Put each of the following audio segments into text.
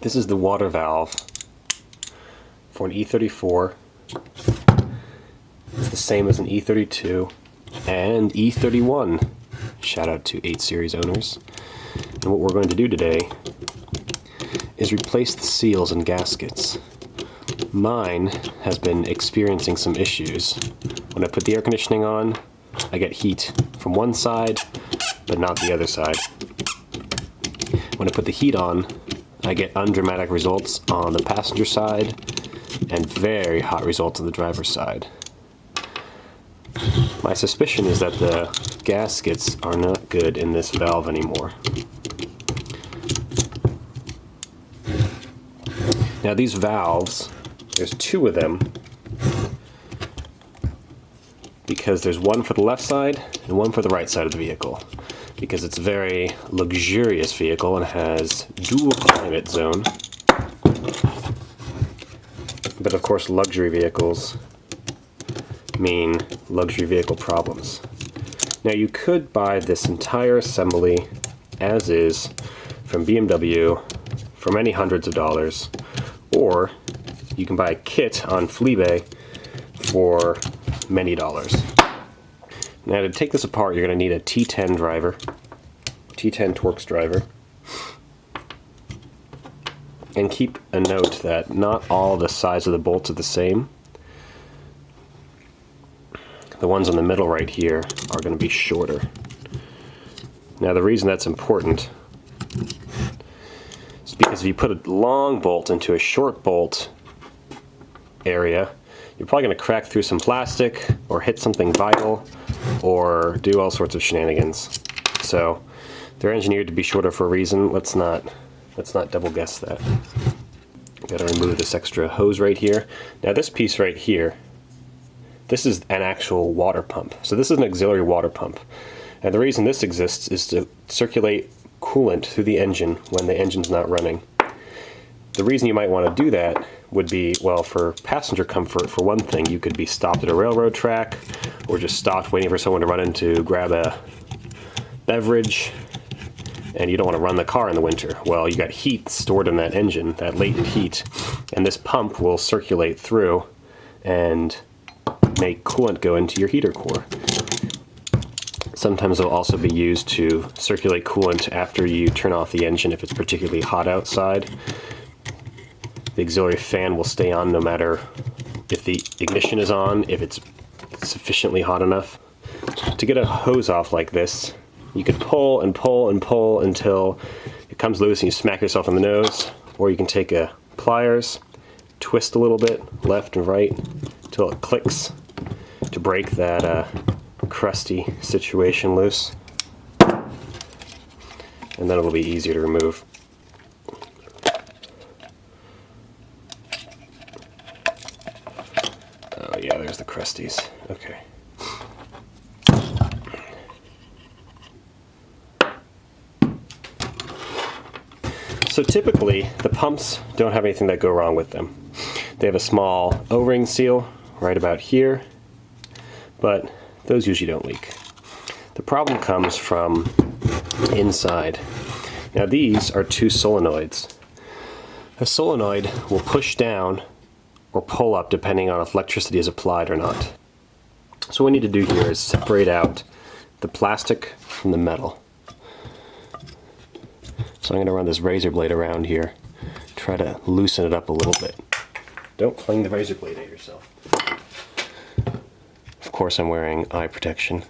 This is the water valve for an E34. It's the same as an E32 and E31. Shout out to 8 Series owners. And what we're going to do today is replace the seals and gaskets. Mine has been experiencing some issues. When I put the air conditioning on, I get heat from one side, but not the other side. When I put the heat on, I get undramatic results on the passenger side and very hot results on the driver's side. My suspicion is that the gaskets are not good in this valve anymore. Now these valves, there's 2 of them, because there's one for the left side and one for the right side of the vehicle. Because it's a very luxurious vehicle and has dual climate zone. But of course luxury vehicles mean luxury vehicle problems. Now you could buy this entire assembly as is from BMW for many hundreds of dollars, or you can buy a kit on Fleabay for many dollars. Now to take this apart, you're going to need a T10 driver, T10 Torx driver, and keep a note that not all the size of the bolts are the same. The ones on the middle right here are going to be shorter. Now the reason that's important is because if you put a long bolt into a short bolt area, you're probably going to crack through some plastic or hit something vital or do all sorts of shenanigans. So they're engineered to be shorter for a reason. Let's not double guess that. Got to remove this extra hose right here. Now this piece right here, this is an actual water pump. So this is an auxiliary water pump. And the reason this exists is to circulate coolant through the engine when the engine's not running. The reason you might want to do that would be, well, for passenger comfort, for one thing. You could be stopped at a railroad track or just stopped waiting for someone to run in to grab a beverage, and you don't want to run the car in the winter. Well, you got heat stored in that engine, that latent heat, and this pump will circulate through and make coolant go into your heater core. Sometimes it'll also be used to circulate coolant after you turn off the engine if it's particularly hot outside. The auxiliary fan will stay on no matter if the ignition is on, if it's sufficiently hot enough. To get a hose off like this, you can pull and pull and pull until it comes loose and you smack yourself in the nose, or you can take a pliers, twist a little bit left and right until it clicks to break that crusty situation loose, and then it'll be easier to remove. Oh yeah, there's the crusties. Okay. So typically, the pumps don't have anything that go wrong with them. They have a small O-ring seal right about here, but those usually don't leak. The problem comes from inside. Now these are 2 solenoids. A solenoid will push down or pull up depending on if electricity is applied or not. So what we need to do here is separate out the plastic from the metal. So I'm going to run this razor blade around here, try to loosen it up a little bit. Don't fling the razor blade at yourself. Of course I'm wearing eye protection.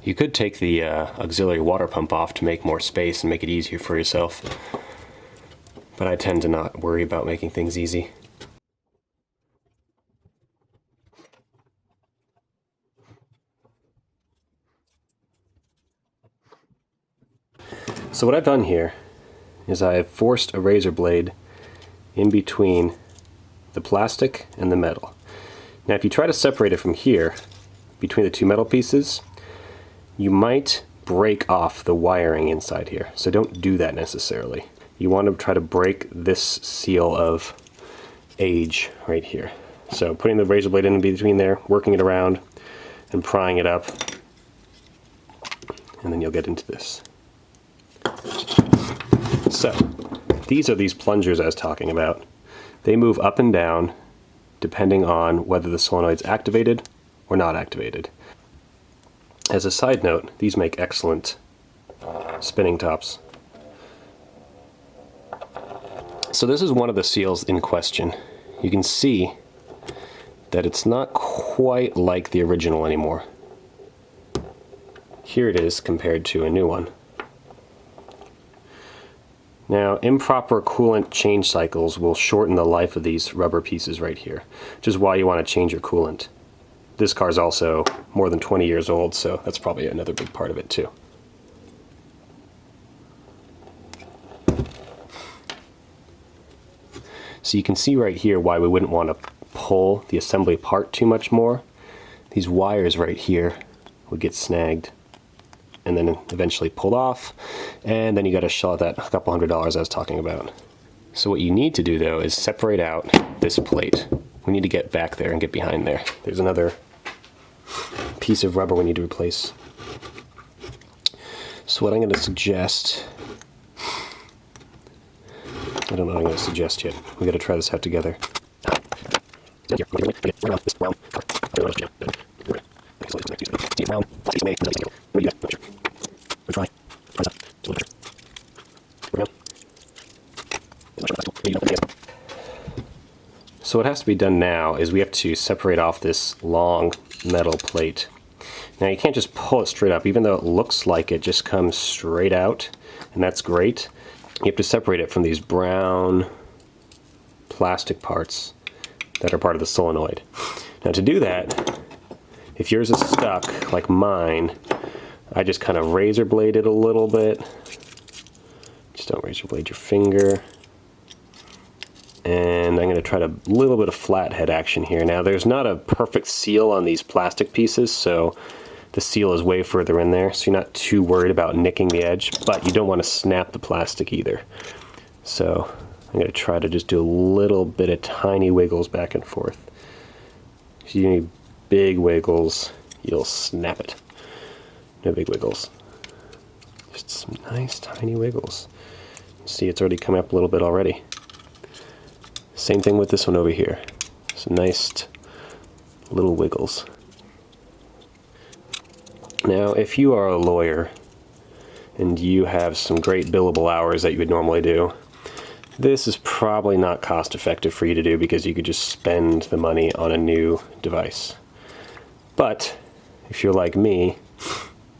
You could take the auxiliary water pump off to make more space and make it easier for yourself, but I tend to not worry about making things easy. So what I've done here is I've forced a razor blade in between the plastic and the metal. Now if you try to separate it from here, between the 2 metal pieces, you might break off the wiring inside here. So don't do that necessarily. You want to try to break this seal of age right here. So putting the razor blade in between there, working it around, and prying it up, and then you'll get into this. So, these are these plungers I was talking about. They move up and down depending on whether the solenoid's activated or not activated. As a side note, these make excellent spinning tops. So this is one of the seals in question. You can see that it's not quite like the original anymore. Here it is compared to a new one. Now, improper coolant change cycles will shorten the life of these rubber pieces right here, which is why you want to change your coolant. This car is also more than 20 years old, so that's probably another big part of it too. So you can see right here why we wouldn't want to pull the assembly apart too much more. These wires right here would get snagged and then eventually pulled off, and then you got to shell out that couple $100 I was talking about. So what you need to do though is separate out this plate. We need to get back there and get behind there. There's another piece of rubber we need to replace. So what I'm going to suggest, I don't know what I'm going to suggest yet. We got to try this out together. So what has to be done now is we have to separate off this long metal plate. Now you can't just pull it straight up, even though it looks like it just comes straight out, and that's great. You have to separate it from these brown plastic parts that are part of the solenoid. Now to do that, if yours is stuck like mine, I just kind of razor blade it a little bit. Just don't razor blade your finger. And I'm going to try a little bit of flathead action here. Now there's not a perfect seal on these plastic pieces, so the seal is way further in there, so you're not too worried about nicking the edge, but you don't want to snap the plastic either. So I'm going to try to just do a little bit of tiny wiggles back and forth. If you need big wiggles, you'll snap it. No big wiggles. Just some nice tiny wiggles. See, it's already come up a little bit already. Same thing with this one over here. Some nice little wiggles. Now, if you are a lawyer and you have some great billable hours that you would normally do, this is probably not cost effective for you to do because you could just spend the money on a new device. But if you're like me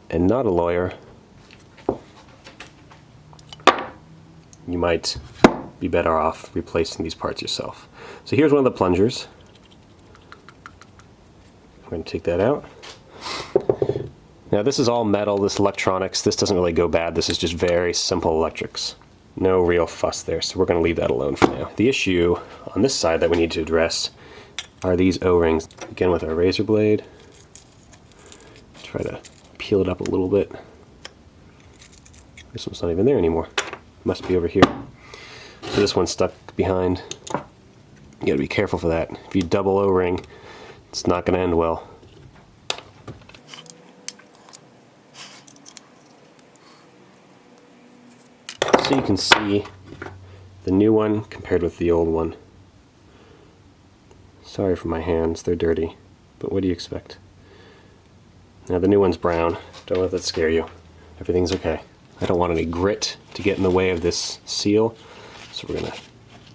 and not a lawyer, you might be better off replacing these parts yourself. So here's one of the plungers. I'm going to take that out. Now this is all metal, this electronics. This doesn't really go bad. This is just very simple electrics. No real fuss there, so we're going to leave that alone for now. The issue on this side that we need to address are these O-rings. Again with our razor blade. Try to peel it up a little bit. This one's not even there anymore. Must be over here. So this one's stuck behind. You gotta be careful for that. If you double O-ring, it's not gonna end well. So you can see the new one compared with the old one. Sorry for my hands, they're dirty, but what do you expect? Now the new one's brown. Don't let that scare you. Everything's okay. I don't want any grit to get in the way of this seal, so we're going to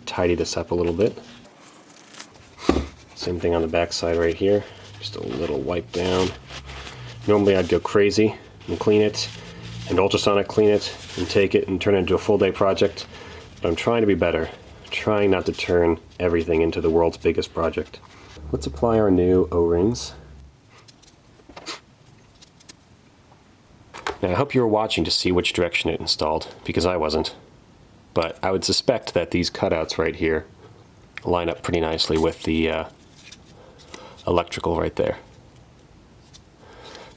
tidy this up a little bit. Same thing on the back side right here. Just a little wipe down. Normally I'd go crazy and clean it and ultrasonic clean it and take it and turn it into a full day project, but I'm trying to be better. I'm trying not to turn everything into the world's biggest project. Let's apply our new O-rings. Now I hope you were watching to see which direction it installed, because I wasn't. But I would suspect that these cutouts right here line up pretty nicely with the electrical right there.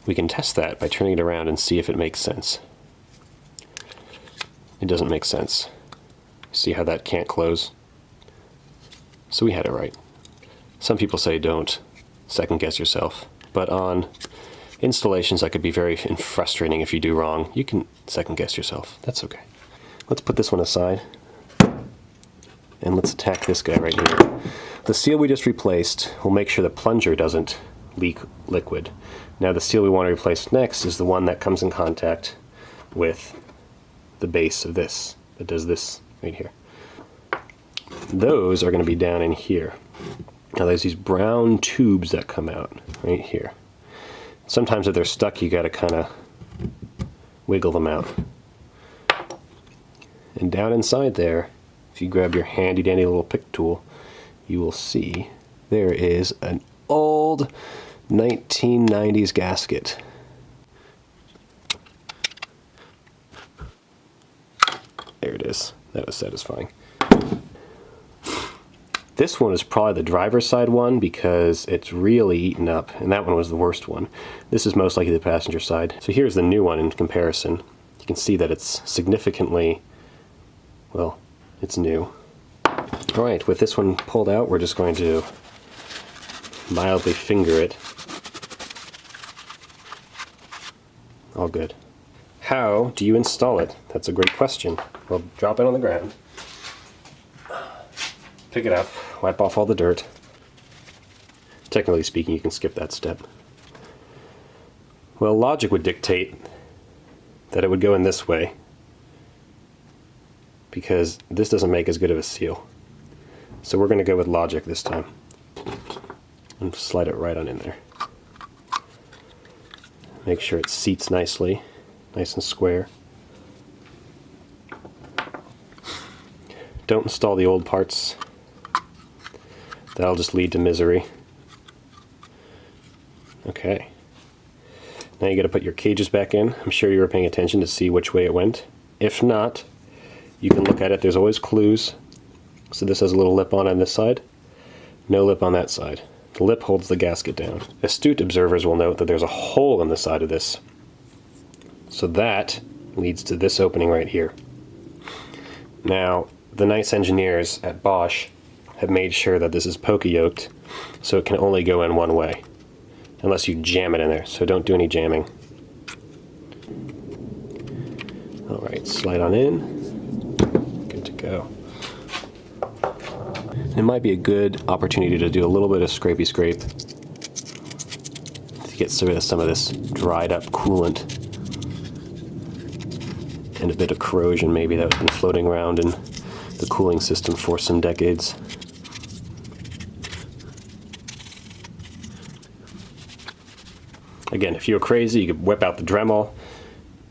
We can test that by turning it around and see if it makes sense. It doesn't make sense. See how that can't close? So we had it right. Some people say don't second guess yourself, but on installations that could be very frustrating if you do wrong. You can second guess yourself. That's okay. Let's put this one aside. And let's attack this guy right here. The seal we just replaced will make sure the plunger doesn't leak liquid. Now the seal we want to replace next is the one that comes in contact with the base of this, that does this right here. Those are going to be down in here. Now there's these brown tubes that come out right here. Sometimes if they're stuck, you got to kind of wiggle them out. And down inside there, if you grab your handy dandy little pick tool, you will see there is an old 1990s gasket. There it is. That was satisfying. This one is probably the driver's side one because it's really eaten up, and that one was the worst one. This is most likely the passenger side. So here's the new one in comparison. You can see that it's significantly, well, it's new. Alright, with this one pulled out, we're just going to mildly finger it. All good. How do you install it? That's a great question. Well, drop it on the ground. Pick it up, wipe off all the dirt. Technically speaking, you can skip that step. Well, logic would dictate that it would go in this way, because this doesn't make as good of a seal. So we're going to go with logic this time. And slide it right on in there. Make sure it seats nicely, nice and square. Don't install the old parts. That'll just lead to misery. Okay. Now you got to put your cages back in. I'm sure you were paying attention to see which way it went. If not, you can look at it. There's always clues. So this has a little lip on this side. No lip on that side. The lip holds the gasket down. Astute observers will note that there's a hole in the side of this. So that leads to this opening right here. Now, the nice engineers at Bosch have made sure that this is poka-yoked, so it can only go in one way, unless you jam it in there, so don't do any jamming. Alright, slide on in. Good to go. It might be a good opportunity to do a little bit of scrapey scrape to get rid of some of this dried up coolant and a bit of corrosion maybe that's been floating around in the cooling system for some decades. Again, if you were crazy, you could whip out the Dremel,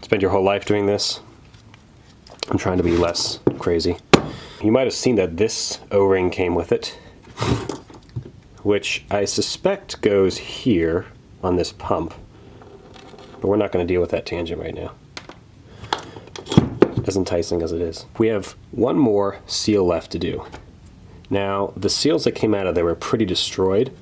spend your whole life doing this. I'm trying to be less crazy. You might have seen that this O-ring came with it, which I suspect goes here on this pump, but we're not going to deal with that tangent right now. As enticing as it is. We have one more seal left to do. Now, the seals that came out of there were pretty destroyed,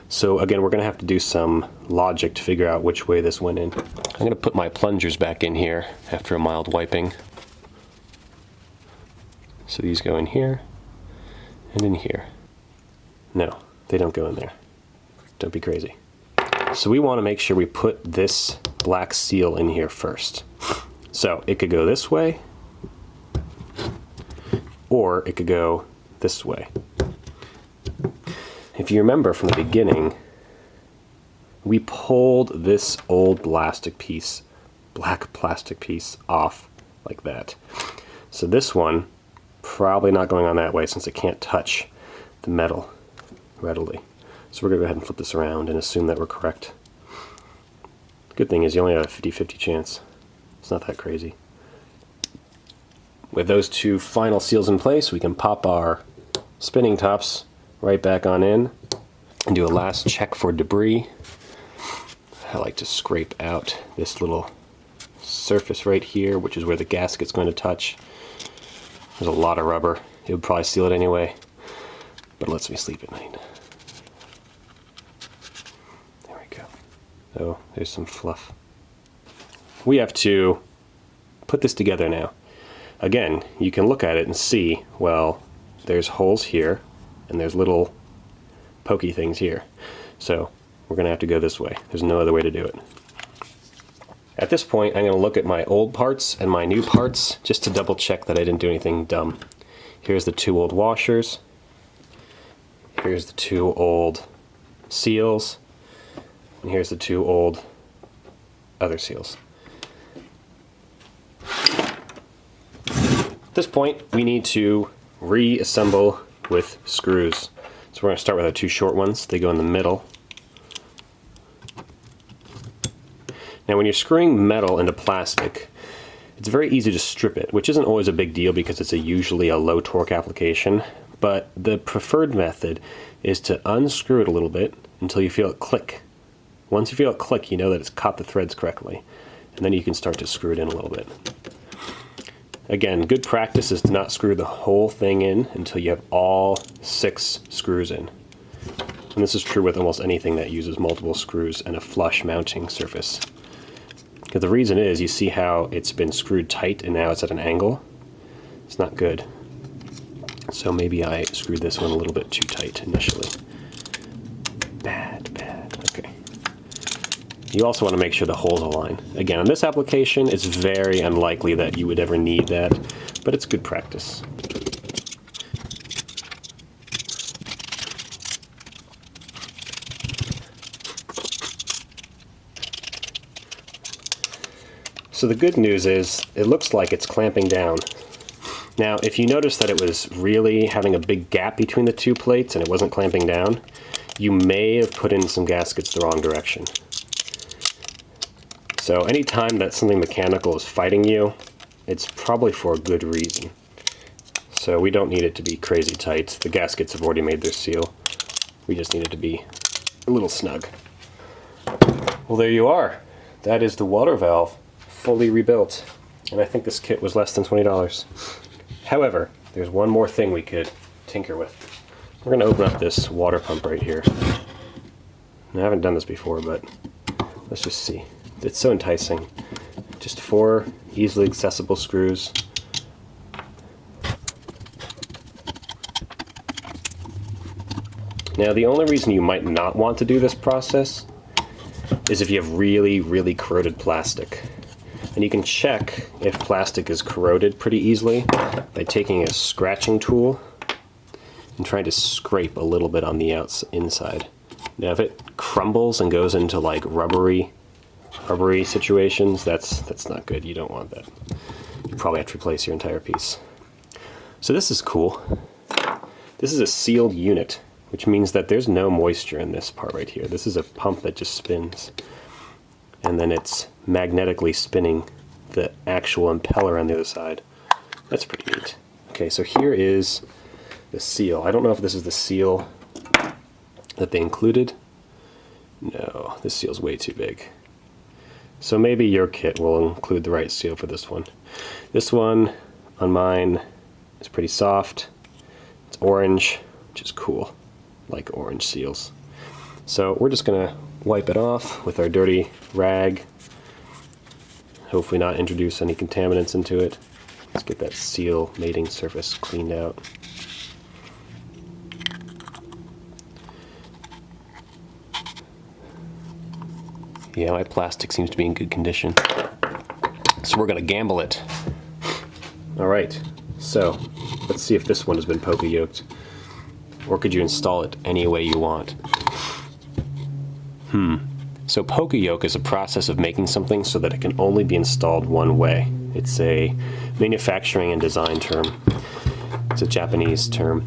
so again, we're going to have to do some logic to figure out which way this went in. I'm going to put my plungers back in here after a mild wiping. So these go in here and in here. No, they don't go in there. Don't be crazy. So we want to make sure we put this black seal in here first. So it could go this way, or it could go this way. If you remember from the beginning, we pulled this old plastic piece, black plastic piece, off like that. So this one, probably not going on that way since it can't touch the metal readily. So we're going to go ahead and flip this around and assume that we're correct. The good thing is you only have a 50-50 chance. It's not that crazy. With those two final seals in place, we can pop our spinning tops right back on in and do a last check for debris. I like to scrape out this little surface right here, which is where the gasket's going to touch. There's a lot of rubber. It would probably seal it anyway, but it lets me sleep at night. There we go. Oh, there's some fluff. We have to put this together now. Again, you can look at it and see, well, there's holes here, and there's little pokey things here. So we're going to have to go this way. There's no other way to do it. At this point, I'm going to look at my old parts and my new parts just to double check that I didn't do anything dumb. Here's the 2 old washers. Here's the 2 old seals. And here's the 2 old other seals. At this point, we need to reassemble with screws. So we're going to start with our 2 short ones. They go in the middle. Now when you're screwing metal into plastic, it's very easy to strip it, which isn't always a big deal because it's usually a low torque application, but the preferred method is to unscrew it a little bit until you feel it click. Once you feel it click, you know that it's caught the threads correctly, and then you can start to screw it in a little bit. Again, good practice is to not screw the whole thing in until you have all 6 screws in. And this is true with almost anything that uses multiple screws and a flush mounting surface. Because the reason is, you see how it's been screwed tight and now it's at an angle? It's not good. So maybe I screwed this one a little bit too tight initially. Bad. Okay. You also want to make sure the holes align. Again, on this application, it's very unlikely that you would ever need that, but it's good practice. So the good news is, it looks like it's clamping down. Now, if you notice that it was really having a big gap between the 2 plates and it wasn't clamping down, you may have put in some gaskets the wrong direction. So anytime that something mechanical is fighting you, it's probably for a good reason. So we don't need it to be crazy tight. The gaskets have already made their seal. We just need it to be a little snug. Well, there you are. That is the water valve, fully rebuilt. And I think this kit was less than $20. However, there's one more thing we could tinker with. We're going to open up this water pump right here. I haven't done this before, but let's just see. It's so enticing. Just 4 easily accessible screws. Now, the only reason you might not want to do this process is if you have really, really corroded plastic. And you can check if plastic is corroded pretty easily by taking a scratching tool and trying to scrape a little bit on the inside. Now, if it crumbles and goes into like rubbery situations, that's not good. You don't want that. You probably have to replace your entire piece. So this is cool. This is a sealed unit, which means that there's no moisture in this part right here. This is a pump that just spins, and then it's magnetically spinning the actual impeller on the other side. That's pretty neat. Okay, so here is the seal. I don't know if this is the seal that they included. No, this seal's way too big. So maybe your kit will include the right seal for this one. This one on mine is pretty soft. It's orange, which is cool. I like orange seals. So we're just gonna wipe it off with our dirty rag. Hopefully not introduce any contaminants into it. Let's get that seal mating surface cleaned out. Yeah, my plastic seems to be in good condition. So we're gonna gamble it. All right, so let's see if this one has been poker yoked. Or could you install it any way you want? So poker yoke is a process of making something so that it can only be installed one way. It's a manufacturing and design term. It's a Japanese term.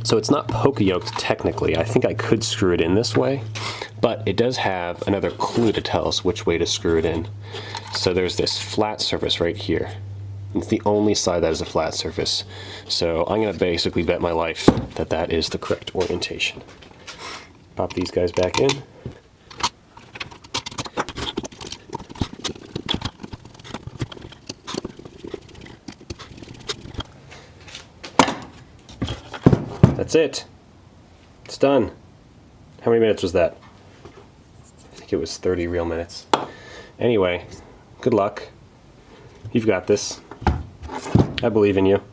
So it's not poker yoked technically. I think I could screw it in this way, but it does have another clue to tell us which way to screw it in. So there's this flat surface right here. It's the only side that is a flat surface. So I'm gonna basically bet my life that that is the correct orientation. Pop these guys back in. That's it. It's done. How many minutes was that? I think it was 30 real minutes. Anyway, good luck. You've got this. I believe in you.